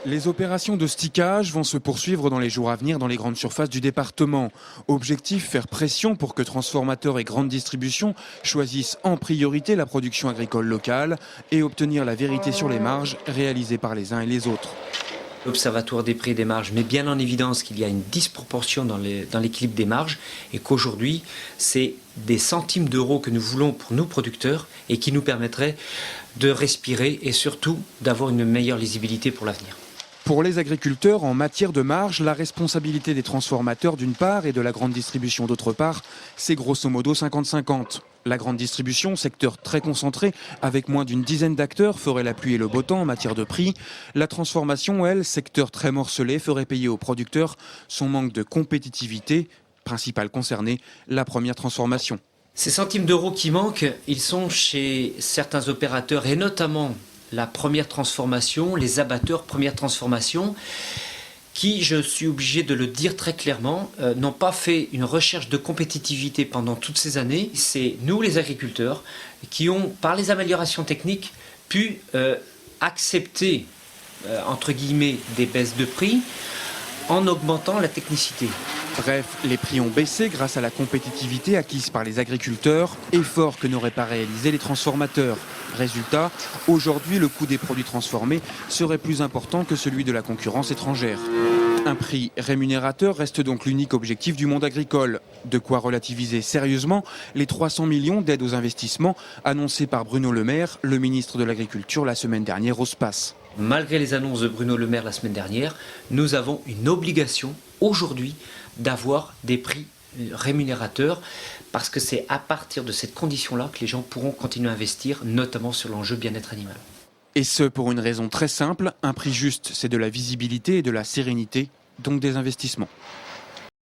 Les opérations de stickage vont se poursuivre dans les jours à venir dans les grandes surfaces du département. Objectif, faire pression pour que transformateurs et grandes distributions choisissent en priorité la production agricole locale et obtenir la vérité sur les marges réalisées par les uns et les autres. L'Observatoire des prix et des marges met bien en évidence qu'il y a une disproportion dans l'équilibre des marges et qu'aujourd'hui, c'est des centimes d'euros que nous voulons pour nos producteurs et qui nous permettraient de respirer et surtout d'avoir une meilleure lisibilité pour l'avenir. Pour les agriculteurs, en matière de marge, la responsabilité des transformateurs d'une part et de la grande distribution d'autre part, c'est grosso modo 50-50. La grande distribution, secteur très concentré, avec moins d'une dizaine d'acteurs, ferait la pluie et le beau temps en matière de prix. La transformation, elle, secteur très morcelé, ferait payer aux producteurs son manque de compétitivité, principale concernée, la première transformation. Ces centimes d'euros qui manquent, ils sont chez certains opérateurs et notamment la première transformation, les abatteurs première transformation, qui, je suis obligé de le dire très clairement, n'ont pas fait une recherche de compétitivité pendant toutes ces années. C'est nous, les agriculteurs, qui ont, par les améliorations techniques, pu accepter, entre guillemets, des baisses de prix en augmentant la technicité. Bref, les prix ont baissé grâce à la compétitivité acquise par les agriculteurs, effort que n'auraient pas réalisé les transformateurs. Résultat, aujourd'hui, le coût des produits transformés serait plus important que celui de la concurrence étrangère. Un prix rémunérateur reste donc l'unique objectif du monde agricole. De quoi relativiser sérieusement les 300 millions d'aides aux investissements annoncés par Bruno Le Maire, le ministre de l'Agriculture, la semaine dernière au SPACE. Malgré les annonces de Bruno Le Maire la semaine dernière, nous avons une obligation aujourd'hui d'avoir des prix rémunérateurs parce que c'est à partir de cette condition-là que les gens pourront continuer à investir, notamment sur l'enjeu bien-être animal. Et ce, pour une raison très simple, un prix juste, c'est de la visibilité et de la sérénité, donc des investissements.